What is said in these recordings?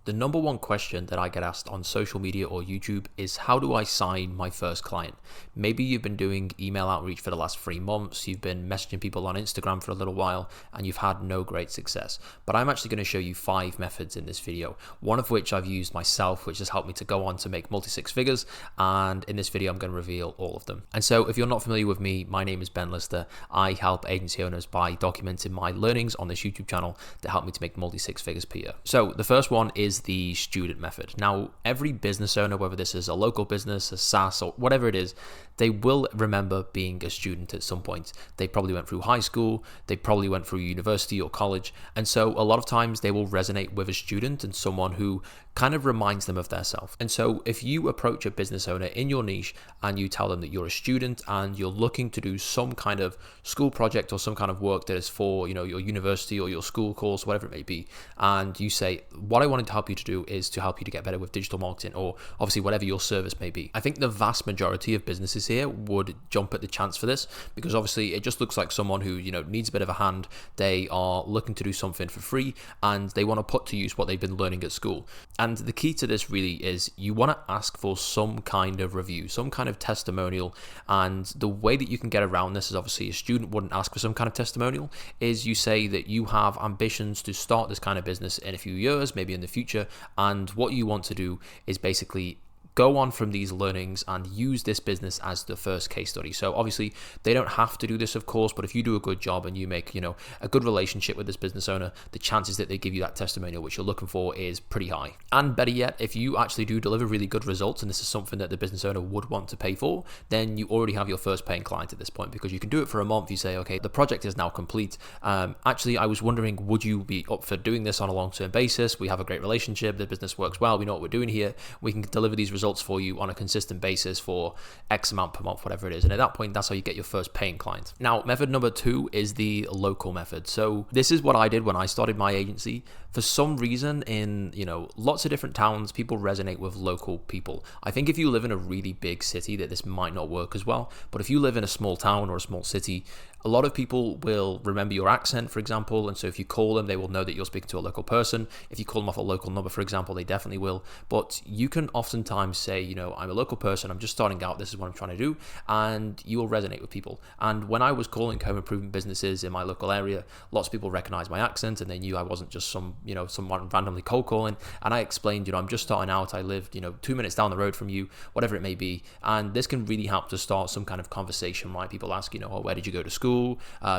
The number one question that I get asked on social media or YouTube is, how do I sign my first client? Maybe you've been doing email outreach for the last 3 months, you've been messaging people on Instagram for a little while, and you've had no great success. But I'm actually going to show you 5 methods in this video, one of which I've used myself, which has helped me to go on to make multi-6 figures. And in this video, I'm going to reveal all of them. And so if you're not familiar with me, my name is Ben Lister. I help agency owners by documenting my learnings on this YouTube channel that help me to make multi-6 figures per year. So the first one is the student method. Now, every business owner, whether this is a local business, a SaaS, or whatever it is, they will remember being a student at some point. They probably went through high school, they probably went through university or college, and so a lot of times they will resonate with a student and someone who kind of reminds them of their self. And so if you approach a business owner in your niche and you tell them that you're a student and you're looking to do some kind of school project or some kind of work that is for, your university or your school course, whatever it may be, and you say, what I wanted to help you to do is to help you to get better with digital marketing, or obviously whatever your service may be. I think the vast majority of businesses here would jump at the chance for this, because obviously it just looks like someone who, needs a bit of a hand. They are looking to do something for free and they want to put to use what they've been learning at school. And the key to this really is you want to ask for some kind of review, some kind of testimonial. And the way that you can get around this is, obviously a student wouldn't ask for some kind of testimonial, is you say that you have ambitions to start this kind of business in a few years, maybe in the future. And what you want to do is basically go on from these learnings and use this business as the first case study. So obviously they don't have to do this, of course, but if you do a good job and you make, a good relationship with this business owner, the chances that they give you that testimonial, which you're looking for, is pretty high. And better yet, if you actually do deliver really good results, and this is something that the business owner would want to pay for, then you already have your first paying client at this point, because you can do it for a month. You say, okay, the project is now complete. Actually, I was wondering, would you be up for doing this on a long-term basis? We have a great relationship. The business works well. We know what we're doing here. We can deliver these results for you on a consistent basis for X amount per month, whatever it is. And at that point, that's how you get your first paying client. Now, method number 2 is the local method. So this is what I did when I started my agency. For some reason, in lots of different towns, people resonate with local people. I think if you live in a really big city, that this might not work as well. But if you live in a small town or a small city, a lot of people will remember your accent, for example, and so if you call them, they will know that you're speaking to a local person. If you call them off a local number, for example, they definitely will. But you can oftentimes say, I'm a local person, I'm just starting out, this is what I'm trying to do, and you will resonate with people. And when I was calling home improvement businesses in my local area, lots of people recognized my accent, and they knew I wasn't just someone randomly cold calling. And I explained, I'm just starting out, I live, 2 minutes down the road from you, whatever it may be. And this can really help to start some kind of conversation, right? People ask, where did you go to school?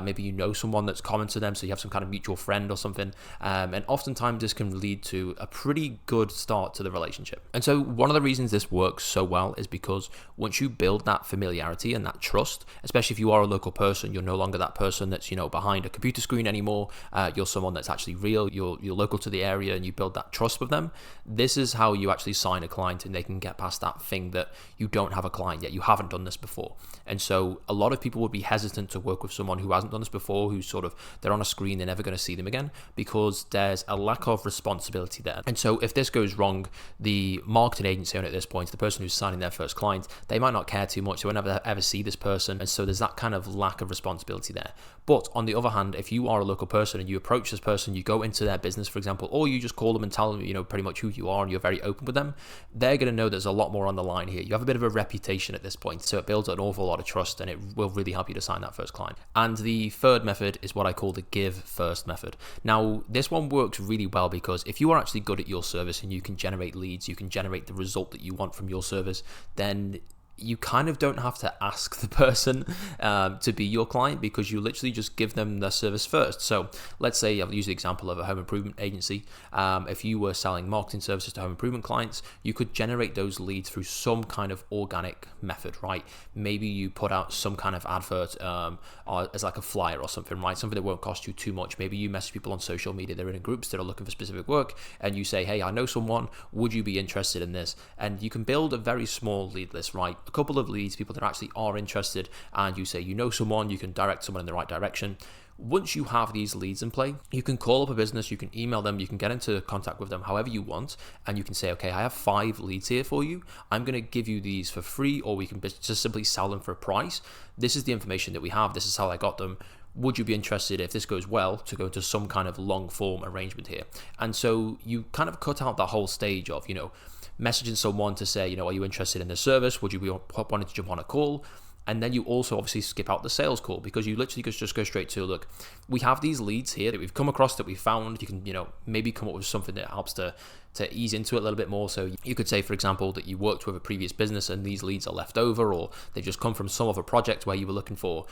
Maybe someone that's common to them, so you have some kind of mutual friend or something, and oftentimes this can lead to a pretty good start to the relationship. And so one of the reasons this works so well is because once you build that familiarity and that trust, especially if you are a local person, you're no longer that person that's behind a computer screen anymore. You're someone that's actually real, you're local to the area, and you build that trust with them. This is how you actually sign a client, and they can get past that thing that you don't have a client yet, you haven't done this before. And so a lot of people would be hesitant to work with someone who hasn't done this before, who's they're on a screen, they're never going to see them again, because there's a lack of responsibility there. And so if this goes wrong, the marketing agency owner at this point, the person who's signing their first client, they might not care too much, they won't ever see this person, and so there's that kind of lack of responsibility there. But on the other hand, if you are a local person and you approach this person, you go into their business, for example, or you just call them and tell them, pretty much who you are, and you're very open with them, they're going to know there's a lot more on the line here. You have a bit of a reputation at this point, so it builds an awful lot of trust, and it will really help you to sign that first client. And the third method is what I call the give first method. Now, this one works really well because if you are actually good at your service and you can generate leads, you can generate the result that you want from your service, then you kind of don't have to ask the person to be your client, because you literally just give them their service first. So let's say I'll use the example of a home improvement agency. If you were selling marketing services to home improvement clients, you could generate those leads through some kind of organic method, right? Maybe you put out some kind of advert as like a flyer or something, right? Something that won't cost you too much. Maybe you message people on social media, they're in groups that are looking for specific work, and you say, hey, I know someone, would you be interested in this? And you can build a very small lead list, right? A couple of leads, people that actually are interested, and you say someone, you can direct someone in the right direction. Once you have these leads in play, you can call up a business, you can email them, you can get into contact with them however you want, and you can say, okay, I have 5 leads here for you. I'm going to give you these for free, or we can just simply sell them for a price. This is the information that we have. This is how I got them. would you be interested, if this goes well, to go into some kind of long form arrangement here? And so you kind of cut out that whole stage of, messaging someone to say, are you interested in this service? Would you be wanting to jump on a call? And then you also obviously skip out the sales call, because you literally just go straight to, look, we have these leads here that we've come across, that we've found. You can, maybe come up with something that helps to ease into it a little bit more. So you could say, for example, that you worked with a previous business and these leads are left over, or they just come from some other project where you were looking for,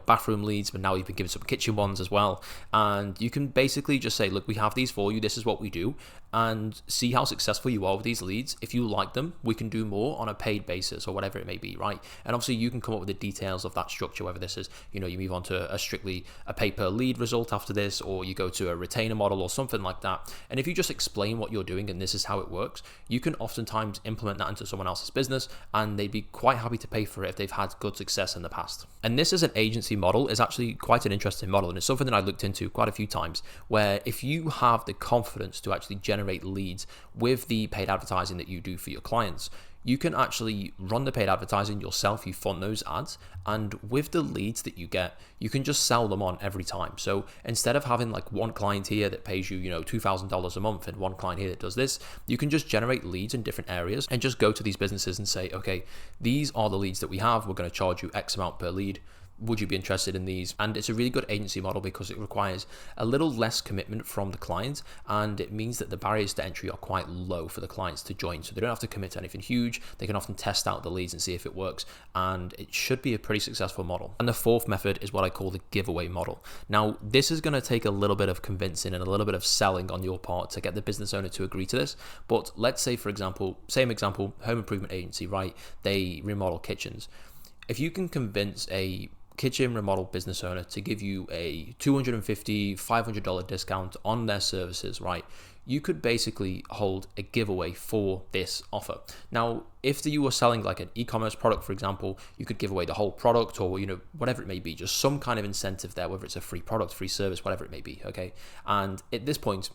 bathroom leads, but now you've been given some kitchen ones as well. And you can basically just say, look, we have these for you. This is what we do, and see how successful you are with these leads. If you like them, we can do more on a paid basis or whatever it may be, right? And obviously you can come up with the details of that structure, whether this is, you move on to a strictly a pay per lead result after this, or you go to a retainer model or something like that. And if you just explain what you're doing and this is how it works, you can oftentimes implement that into someone else's business, and they'd be quite happy to pay for it if they've had good success in the past. And this as an agency model is actually quite an interesting model, and it's something that I looked into quite a few times, where if you have the confidence to actually generate leads with the paid advertising that you do for your clients, you can actually run the paid advertising yourself. You fund those ads, and with the leads that you get, you can just sell them on every time. So instead of having like one client here that pays you, $2,000 a month, and one client here that does this, you can just generate leads in different areas and just go to these businesses and say, okay, these are the leads that we have. We're going to charge you X amount per lead. Would you be interested in these? And it's a really good agency model because it requires a little less commitment from the client, and it means that the barriers to entry are quite low for the clients to join. So they don't have to commit to anything huge. They can often test out the leads and see if it works, and it should be a pretty successful model. And the fourth method is what I call the giveaway model. Now, this is going to take a little bit of convincing and a little bit of selling on your part to get the business owner to agree to this. But let's say, for example, same example, home improvement agency, right? They remodel kitchens. If you can convince a kitchen remodel business owner to give you a $250, $500 discount on their services, right? You could basically hold a giveaway for this offer. Now, if you were selling like an e-commerce product, for example, you could give away the whole product, or, whatever it may be, just some kind of incentive there, whether it's a free product, free service, whatever it may be, okay? And at this point,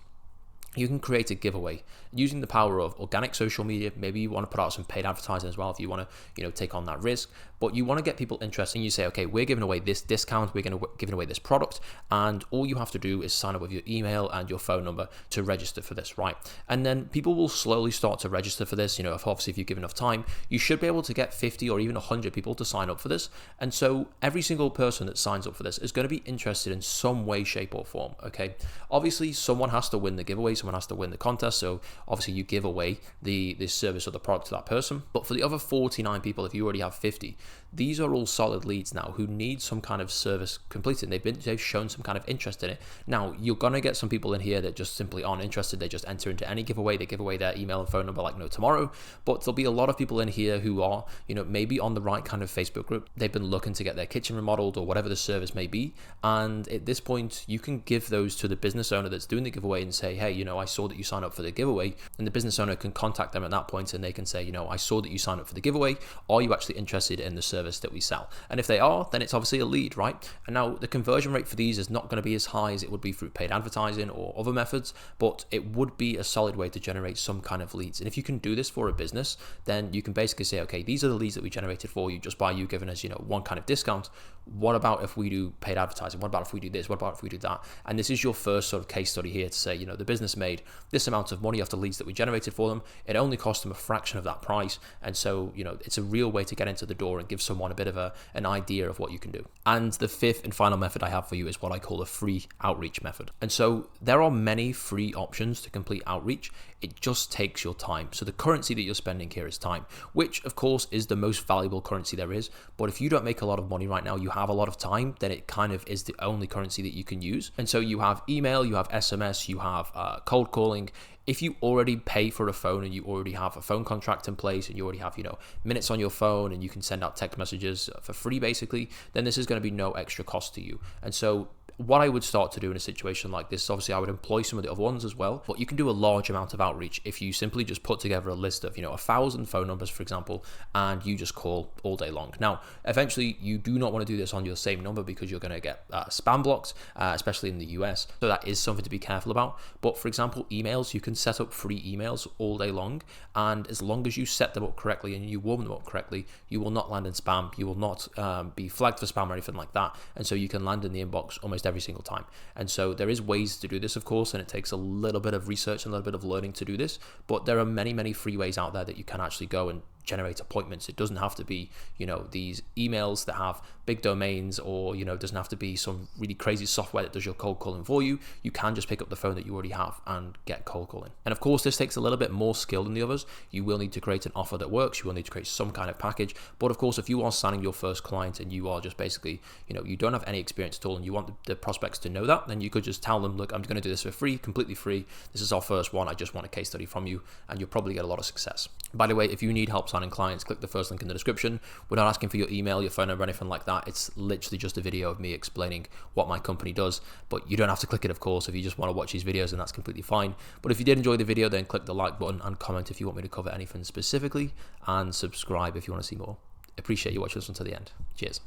you can create a giveaway using the power of organic social media. Maybe you want to put out some paid advertising as well if you want to, take on that risk. But you want to get people interested, and you say, okay, we're giving away this discount, we're going to give away this product, and all you have to do is sign up with your email and your phone number to register for this, right? And then people will slowly start to register for this. If you give enough time, you should be able to get 50 or even 100 people to sign up for this. And so every single person that signs up for this is going to be interested in some way, shape, or form, okay? Obviously, someone has to win the giveaway, someone has to win the contest, so obviously you give away the service or the product to that person. But for the other 49 people, if you already have 50, these are all solid leads now who need some kind of service completed. They've shown some kind of interest in it. Now, you're gonna get some people in here that just simply aren't interested. They just enter into any giveaway. They give away their email and phone number like no tomorrow. But there'll be a lot of people in here who are, maybe on the right kind of Facebook group. They've been looking to get their kitchen remodeled or whatever the service may be. And at this point, you can give those to the business owner that's doing the giveaway and say, hey, I saw that you signed up for the giveaway. And the business owner can contact them at that point, and they can say, I saw that you signed up for the giveaway. Are you actually interested in the service that we sell? And if they are, then it's obviously a lead, right? And now the conversion rate for these is not going to be as high as it would be through paid advertising or other methods, but it would be a solid way to generate some kind of leads. And if you can do this for a business, then you can basically say, okay, these are the leads that we generated for you just by you giving us, one kind of discount. What about if we do paid advertising? What about if we do this? What about if we do that? And this is your first sort of case study here to say, the business made this amount of money off the leads that we generated for them. It only cost them a fraction of that price. And so, it's a real way to get into the door and give someone a bit of an idea of what you can do. And the fifth and final method I have for you is what I call a free outreach method. And so there are many free options to complete outreach. It just takes your time. So the currency that you're spending here is time, which of course is the most valuable currency there is. But if you don't make a lot of money right now, you have a lot of time, then it kind of is the only currency that you can use. And so you have email, you have SMS, you have cold calling. If you already pay for a phone and you already have a phone contract in place and you already have, minutes on your phone and you can send out text messages for free basically, then this is going to be no extra cost to you. And so what I would start to do in a situation like this, obviously I would employ some of the other ones as well, but you can do a large amount of outreach if you simply just put together a list of, 1,000 phone numbers, for example, and you just call all day long. Now, eventually you do not want to do this on your same number because you're going to get spam blocks, especially in the US. So that is something to be careful about. But for example, emails, you can set up free emails all day long. And as long as you set them up correctly and you warm them up correctly, you will not land in spam. You will not be flagged for spam or anything like that. And so you can land in the inbox almost every single time. And so there is ways to do this, of course, and it takes a little bit of research and a little bit of learning to do this. But there are many, many free ways out there that you can actually go and generate appointments. It doesn't have to be, these emails that have big domains, or, it doesn't have to be some really crazy software that does your cold calling for you. You can just pick up the phone that you already have and get cold calling. And of course, this takes a little bit more skill than the others. You will need to create an offer that works. You will need to create some kind of package. But of course, if you are signing your first client and you are just basically, you don't have any experience at all and you want the prospects to know that, then you could just tell them, look, I'm going to do this for free, completely free. This is our first one. I just want a case study from you, and you'll probably get a lot of success. By the way, if you need help signing clients, click the first link in the description. We're not asking for your email, your phone number, anything like that. It's literally just a video of me explaining what my company does, but you don't have to click it, of course. If you just want to watch these videos, then that's completely fine. But if you did enjoy the video, then click the like button and comment if you want me to cover anything specifically, and subscribe if you want to see more. Appreciate you watching this until the end. Cheers.